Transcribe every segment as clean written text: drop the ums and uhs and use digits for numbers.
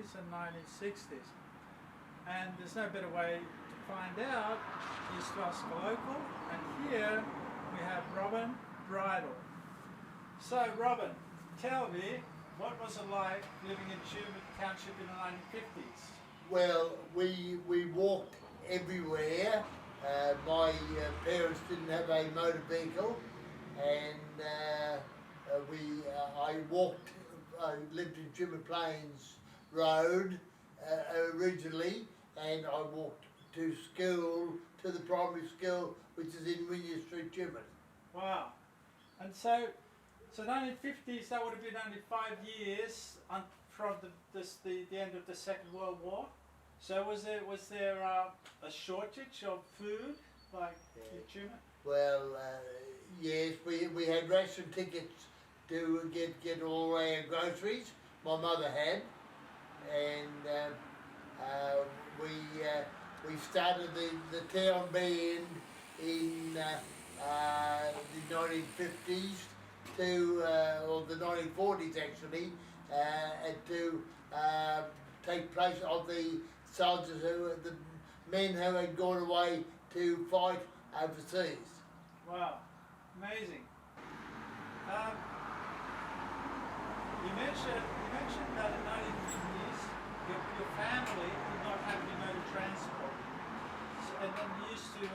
1950s and 1960s. And there's no better way to find out is to ask a local. And here we have Robin Bridle. So Robin, tell me, what was it like living in Schumann Township in the 1950s? Well, we walked everywhere. My parents didn't have a motor vehicle, and I lived in Schumann Plains Road originally, and I walked to school, to the primary school, which is in Wynyard Street, Schumann. Wow. And so 1950s, that would have been only 5 years from the end of the Second World War. So was there a shortage of food, like in Schumann? Well, yes, we had ration tickets to get all our groceries. My mother had, and we started the town band in the 1950s or the 1940s actually, to take place of the soldiers the men who had gone away to fight overseas. Wow, amazing. You mentioned that in the 1950s your family did not have any motor transport, and then you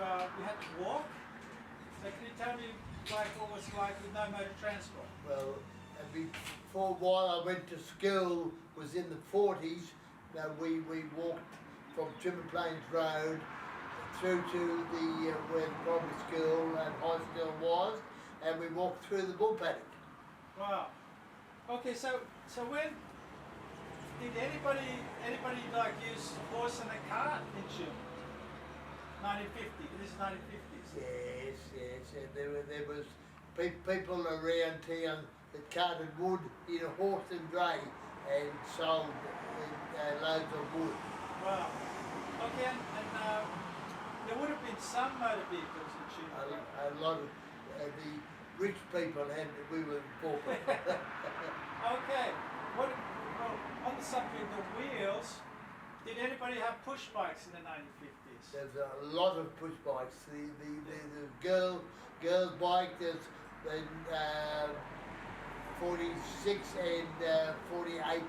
had to walk. So can you tell me what it was like with no motor transport? Well, before while I went to school was in the 40s. We walked from Schumann Plains Road through to where the primary school and high school was, and we walked through the bull paddock. Wow. Okay, so when did anybody like use horse and a cart in Schumann? 1950. This is 1950s. Yes. And there was people around town that carted wood in a horse and dray and sold loads of wood. Wow. Okay, and there would have been some motor vehicles in Schumann. A lot of the rich people had. We were poor people. Okay. Well, on the subject of the wheels, did anybody have push bikes in the 1950s? There's a lot of push bikes. The girls' bike. There's 46 and 48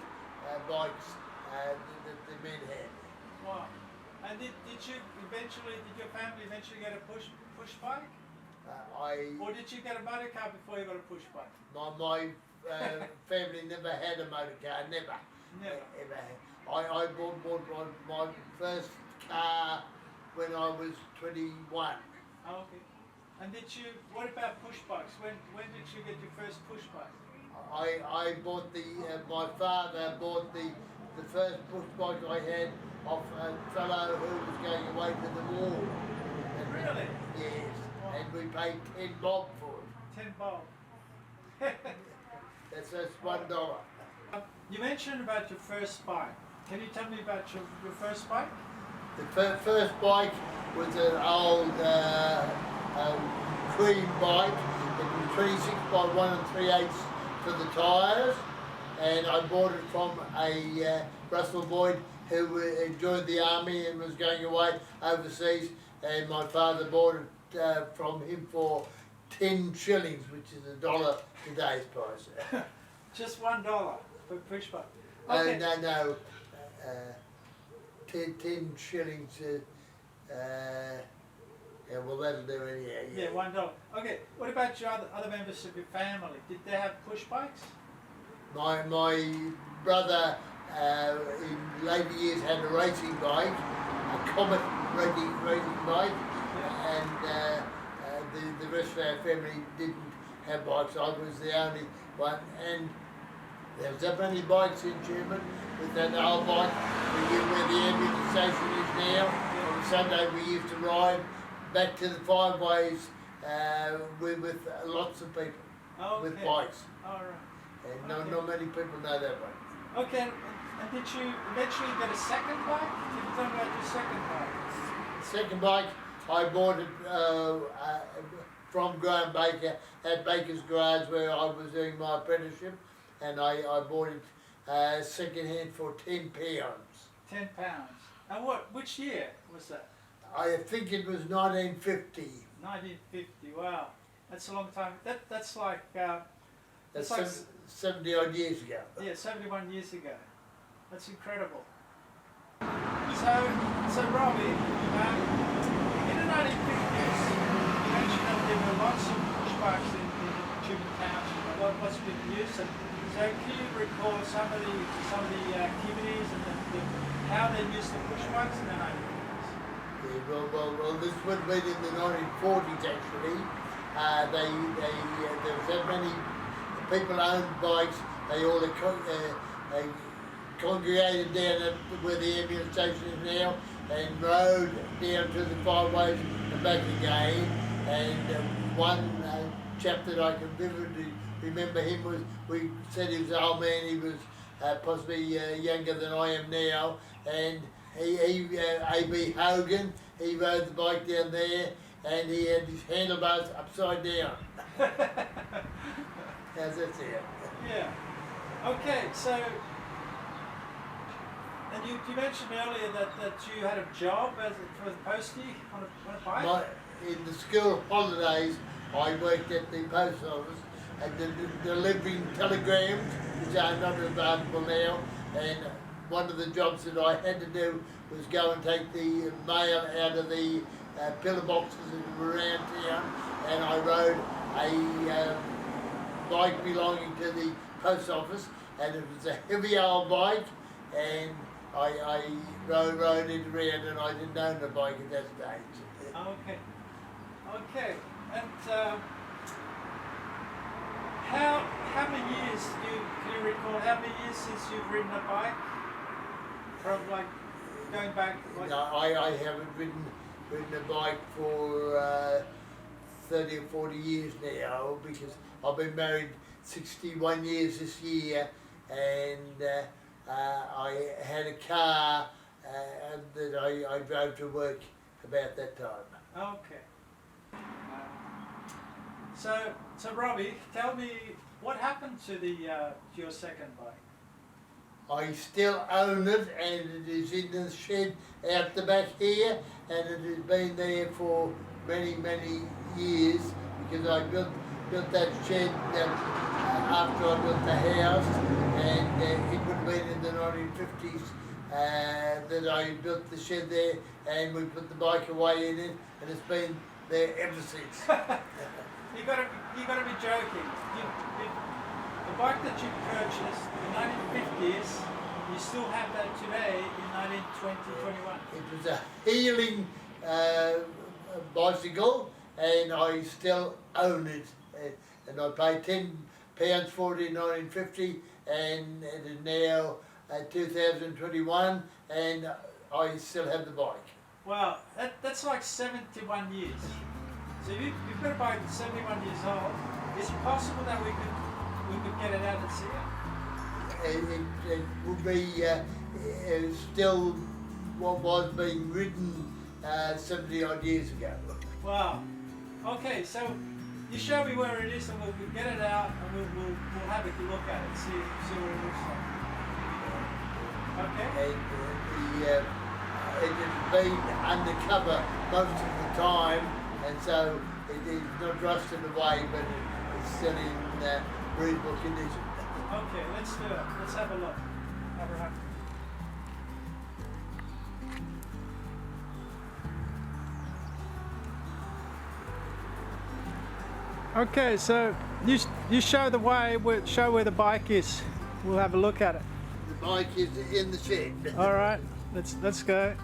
bikes that the men had. Wow. And did your family eventually get a push bike? Or did you get a motor car before you got a push bike? My family never had a motor car, never. Ever had. I bought my first car when I was 21. Oh, okay. And what about push bikes? When did you get your first push bike? I bought my father bought the first push bike I had off a fellow who was going away to the war. And really? Yes. Wow. And we paid 10 bob for it. 10 bob. That's $1. You mentioned about your first bike. Can you tell me about your first bike? The first bike was an old cream bike. It was 26 by 1 3/8 for the tyres, and I bought it from a Russell Boyd who joined the army and was going away overseas, and my father bought it from him for 10 shillings, which is $1 today's price. Just $1 for push bike. Okay. No. 10 shillings. Yeah, well, that'll do anyhow. Yeah, $1. Okay. What about your other members of your family? Did they have push bikes? My brother in later years had a racing bike, a Comet racing bike, and the rest of our family didn't have bikes. I was the only one, and there was that many bikes in Schumann with that old bike where the ambulance station is now. On Sunday we used to ride back to the Five Ways with lots of people with bikes. All right. And not many people know that one. Okay, and did you eventually get a second bike? Can you tell me about your second bike? Second bike, I bought it from Graham Baker at Baker's Garage where I was doing my apprenticeship, and I bought it second hand for £10. £10. And which year was that? I think it was 1950. 1950. Wow, that's a long time. That's like That's like 70 odd years ago. yeah, 71 years ago. That's incredible. So Robbie, in the 1950s, you mentioned that there were lots of push bikes in Tumen Township. What's been used? And so can you recall some of the activities and how they used the push bikes in the 1950s? Yeah, well, this would have been in the 1940s actually. There was that many people owned bikes. They all congregated down at where the ambulance station is now and rode down to the fireways and back again. And one chap that I can vividly remember him was, we said he was an old man, he was possibly younger than I am now, and he A.B. Hogan, he rode the bike down there and he had his handlebars upside down. How's that sound? Yeah. Okay, so, and you mentioned earlier that you had a job for the postie on a bike? In the school holidays, I worked at the post office and delivering telegrams, which are not available now, and one of the jobs that I had to do was go and take the mail out of the pillar boxes that were around town, and I rode a bike belonging to the post office, and it was a heavy old bike, and I rode it around, and I didn't own a bike at that stage. Okay, and how many years can you recall? How many years since you've ridden a bike? From like going back. Like no, I haven't ridden a bike for 30 or 40 years now, because I've been married 61 years this year, and I had a car that I drove to work about that time. Okay. So Robbie, tell me what happened to your second bike? I still own it, and it is in the shed out the back here, and it has been there for many years, because I built that shed after I built the house, and it would have been in the 1950s that I built the shed there, and we put the bike away in it, and it's been there ever since. You gotta be joking. The bike that you purchased in the 1950s, you still have that today in 1921. It was a healing bicycle, and I still own it. And I paid £10 for it in 1950, and it is now 2021, and I still have the bike. Wow, that's like 71 years. So you've got a bike that's 71 years old. Is it possible that we could get it out and see it? It would be still what was being ridden 70 odd years ago. Wow. Okay, so you show me where it is, and we'll get it out, and we'll have a look at it, see what it looks like. Okay. And it has been undercover most of the time, and so it is not rusted away, but it's still in reasonable condition. Okay, let's do it. Let's have a look. Have a run. Okay, so you show the way, show where the bike is. We'll have a look at it. The bike is in the shed. All right, let's go.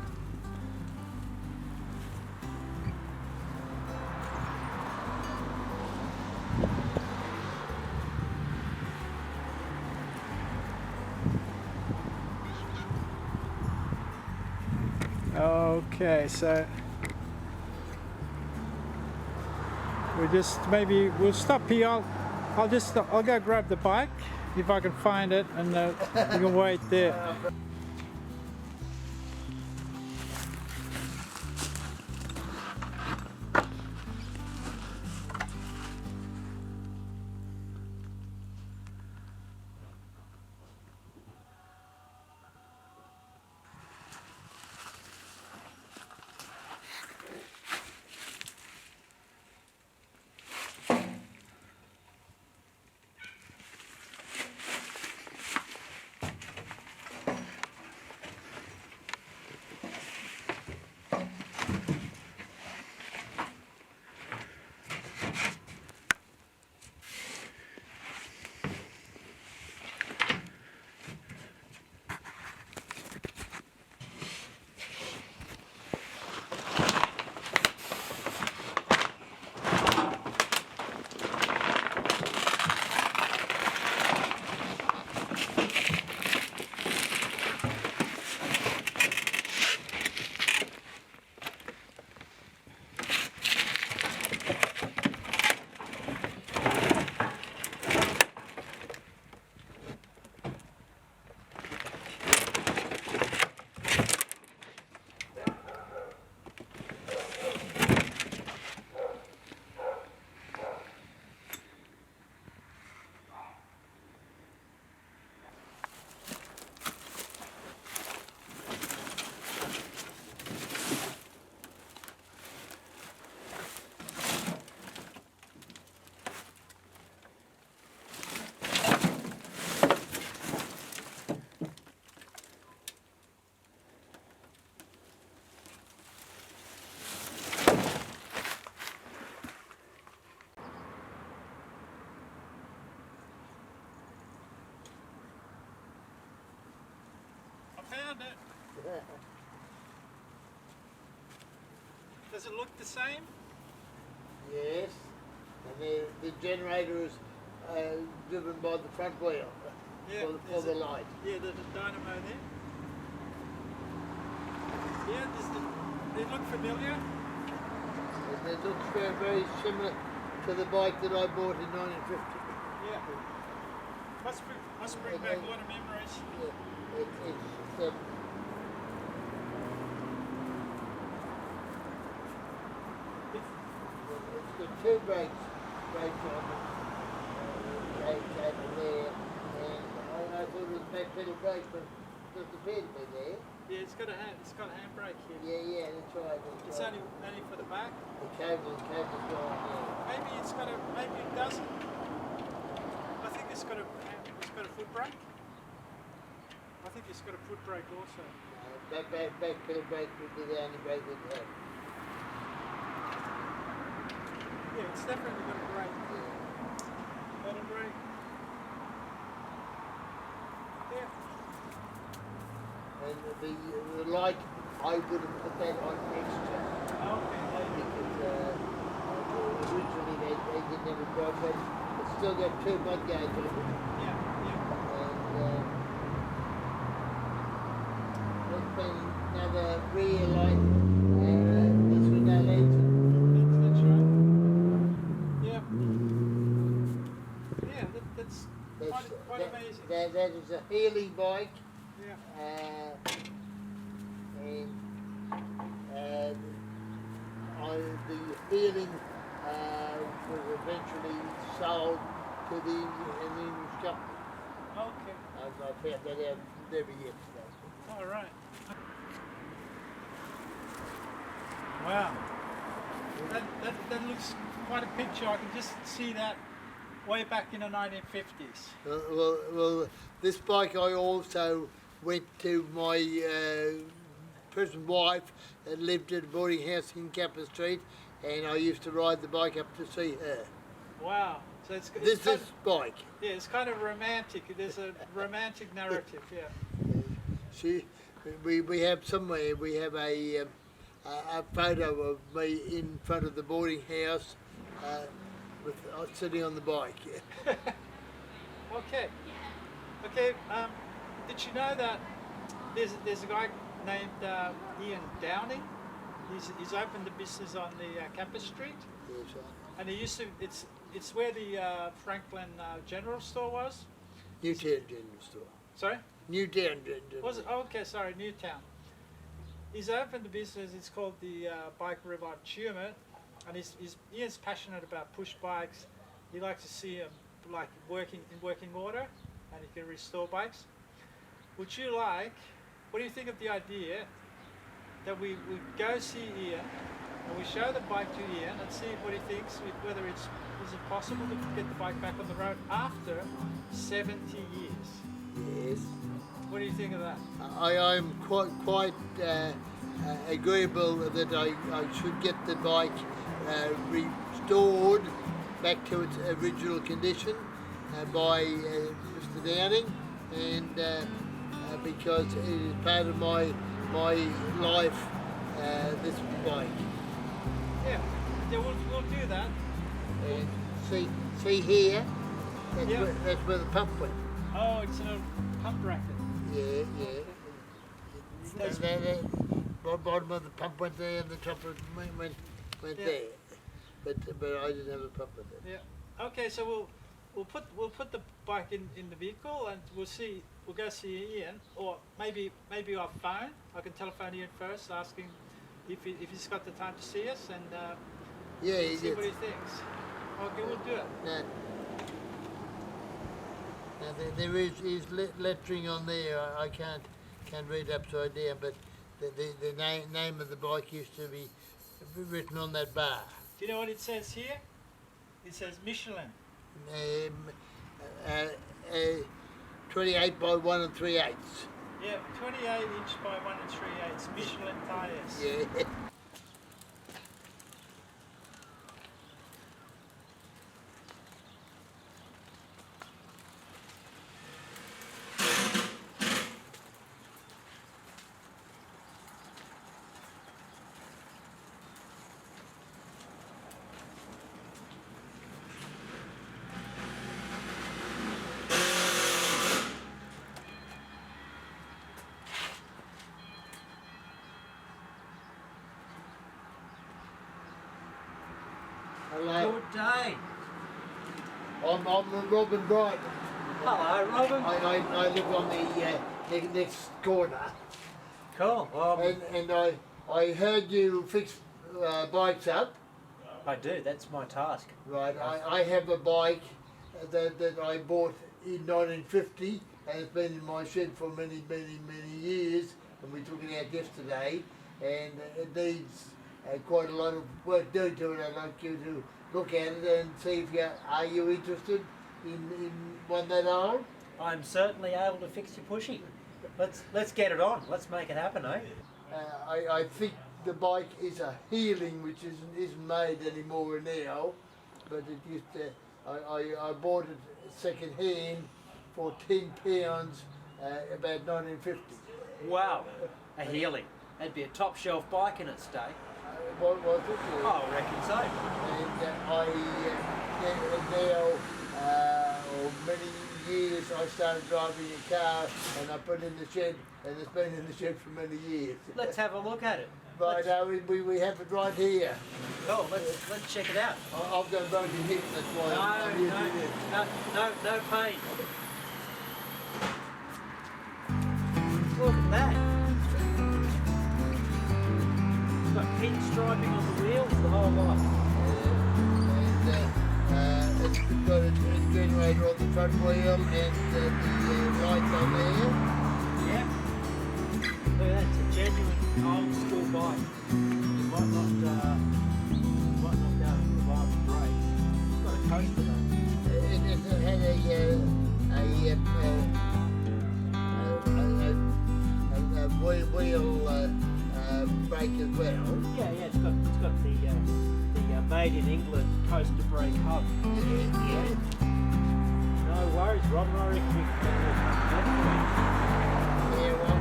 Okay, so we'll stop here. I'll go grab the bike if I can find it, and we can wait there. Does it look the same? Yes, and the generator is driven by the front wheel Yeah, for the light. Yeah, there's a dynamo there. Yeah, they look familiar. And it looks very, very similar to the bike that I bought in 1950. Yeah. Must bring back a lot of memories. Yeah, it's got two brakes on it, brakes over there, and I thought it was back pedal brake, but it doesn't appear to be there. Yeah, it's got a handbrake here. Yeah, that's right. It's only for the back. The cable's gone, yeah. Maybe it doesn't. I think it's got a foot brake. I think it's got a foot brake also. Back pedal brake would be the only brake it had. Yeah, it's definitely got a brake. Got a brake. Yeah. And the light, I would have put that on extra. Okay. Because originally they didn't have a bright light. It's still got two mud guards on it. Yeah. And there's been another rear light. This was no later. That's right. Yeah. Yeah, that's quite amazing. That is a Healy bike. Yeah. And the Healing was eventually sold to the English company. Okay. I found that out every year. All right. Wow. That looks quite a picture. I can just see that way back in the 1950s. Well, this bike I also went to my present wife that lived at a boarding house in Capper Street, and I used to ride the bike up to see her. Wow. So it's This bike. Yeah, it's kind of romantic. There's a romantic narrative. Yeah. We have somewhere. We have a photo of me in front of the boarding house, with sitting on the bike. Okay. Did you know that there's a guy named Ian Downing? He's opened a business on the Capper Street, Yes, and he used to. It's where the Franklin General Store was. Newtown General Store. Sorry. Newtown General. Was it? Oh, okay, sorry, Newtown. He's opened a business. It's called the Bike Revive Tumor, and Ian's passionate about push bikes. He likes to see them like working order, and he can restore bikes. Would you like? What do you think of the idea that we go see Ian and we show the bike to Ian and see what he thinks, whether is it possible to get the bike back on the road after 70 years? Yes. What do you think of that? I'm quite agreeable that I should get the bike restored back to its original condition by Mr. Downing, and because it is part of my life, this bike. Yeah, we'll do that. And see here, that's where the pump went. Oh, it's a pump bracket. Yeah. The bottom of the pump went there, and the top of it went there. But I didn't have a pump with it. Yeah. Okay, so we'll put the bike in the vehicle, and we'll go see Ian, or maybe our phone. I can telephone Ian first, asking if he's got the time to see us, and see what he thinks. Okay, we'll do it. Now there is lettering on there. I can't read upside down, but the name of the bike used to be written on that bar. Do you know what it says here? It says Michelin. 28 by 1 3/8. Yeah, 28-inch by 1 3/8 Michelin tires. Yeah. Hello. Good day. I'm Robin Bright. Hello, Robin. I live on the next corner. Cool. And I heard you fix bikes up. I do. That's my task. Right. I have a bike that I bought in 1950, and it's been in my shed for many years. And we took it out yesterday, and it needs quite a lot of work done to it. I'd like you to look at it and see if are you interested in one that old? I'm certainly able to fix your pushy. Let's get it on. Let's make it happen, eh? I think the bike is a healing, which isn't made anymore now, but it used to. I bought it second hand for £10 about 1950. Wow. A healing. That'd be a top shelf bike in its day. What was it? Oh, I reckon so. And now, many years I started driving a car and I put it in the shed, and it's been in the shed for many years. Let's have a look at it. Right, we have it right here. Cool. Let's check it out. I've got a broken hip, that's why I'm using it. No pain. Look at that. It's got pinstriping on the wheels, the whole lot. And it's got a generator on the front wheel and the lights on there. Yeah. Look at that, it's a genuine old school bike. You might not go with the vibe brake. It's got a coaster though. It had a wheel brake as well. Yeah, it's got the made in England coaster brake hub. Yeah. No worries, Robin. I reckon we can Yeah, well,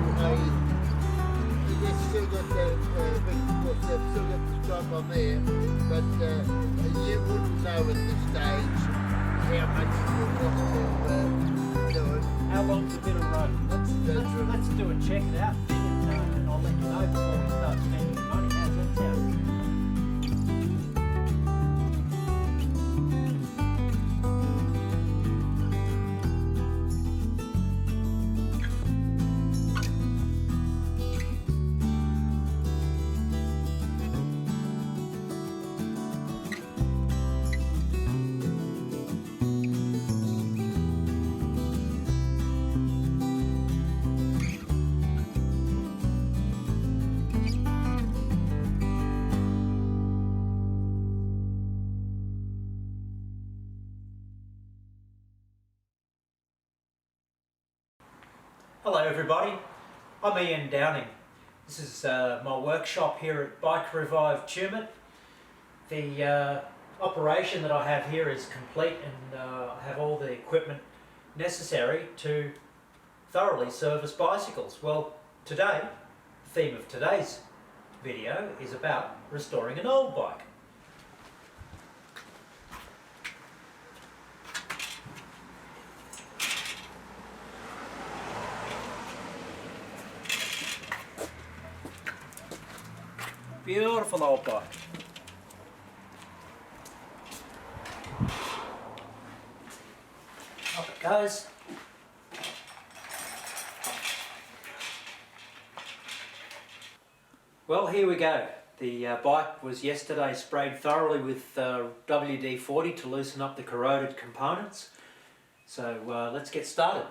it's still got the stripe on there, but you wouldn't know at this stage how much it will cost to do it. How long's a bit of road? Let's do it. Check it out, and I'll let you know before we start spending the money. How's that sound? Hello everybody, I'm Ian Downing. This is my workshop here at Bike Revive Tumut. The operation that I have here is complete, and I have all the equipment necessary to thoroughly service bicycles. Well, today, the theme of today's video is about restoring an old bike. Beautiful old bike. Up it goes. Well, here we go. The bike was yesterday sprayed thoroughly with WD-40 to loosen up the corroded components. So let's get started.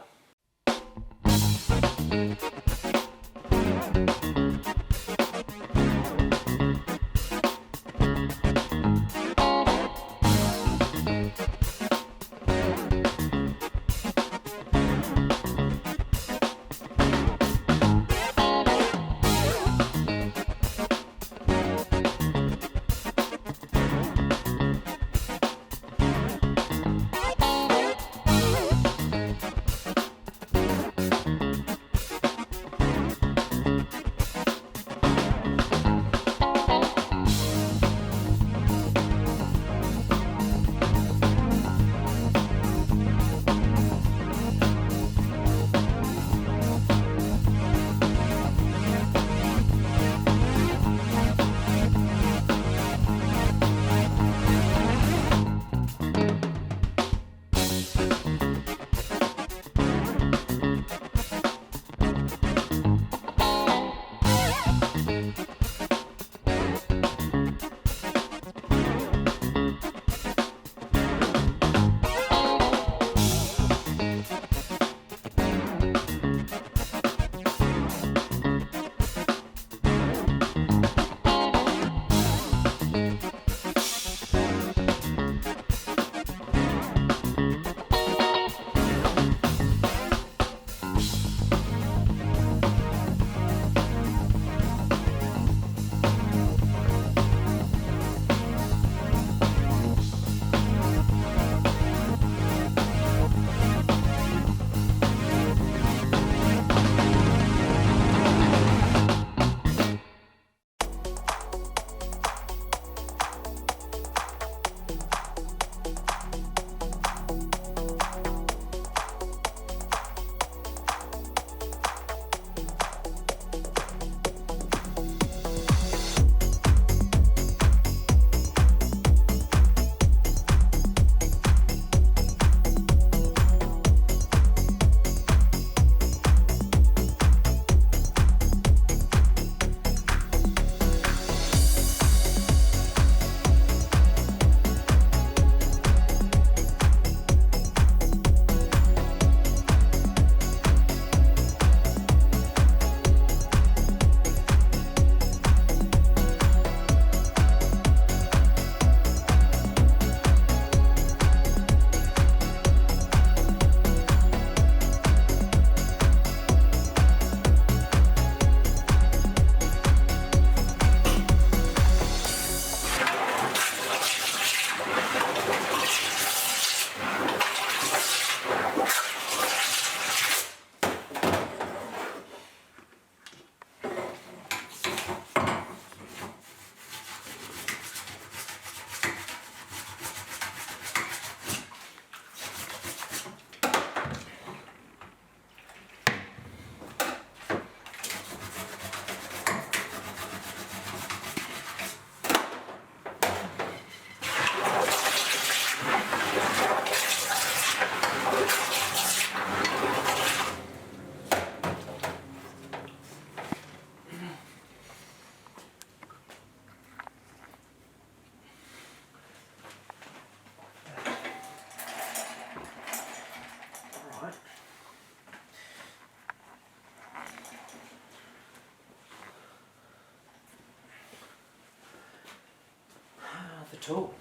tool.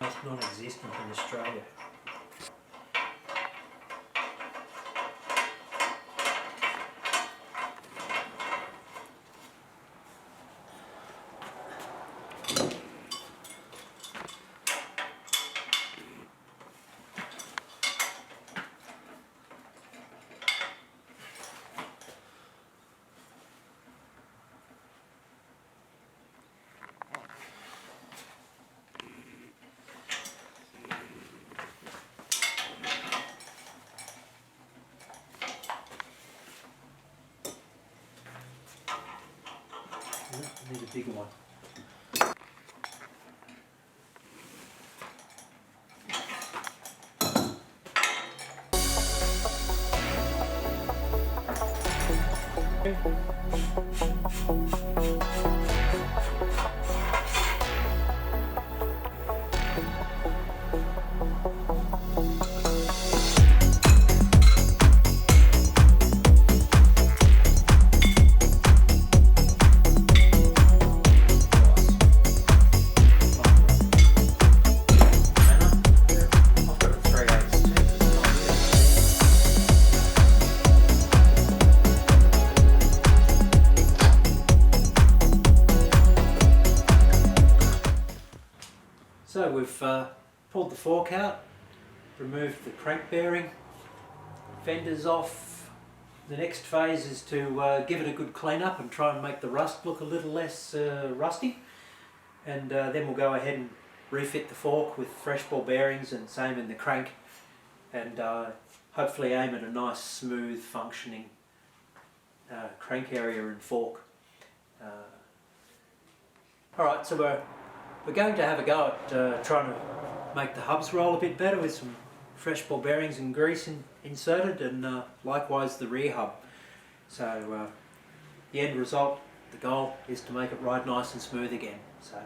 It's non-existent in Australia. I need a bigger one. So we've pulled the fork out, removed the crank bearing, fenders off. The next phase is to give it a good clean up and try and make the rust look a little less rusty. And then we'll go ahead and refit the fork with fresh ball bearings and same in the crank, and hopefully aim at a nice smooth functioning crank area and fork. Alright, so we're going to have a go at trying to make the hubs roll a bit better with some fresh ball bearings and grease inserted, and likewise the rear hub. So the end result, the goal is to make it ride nice and smooth again. So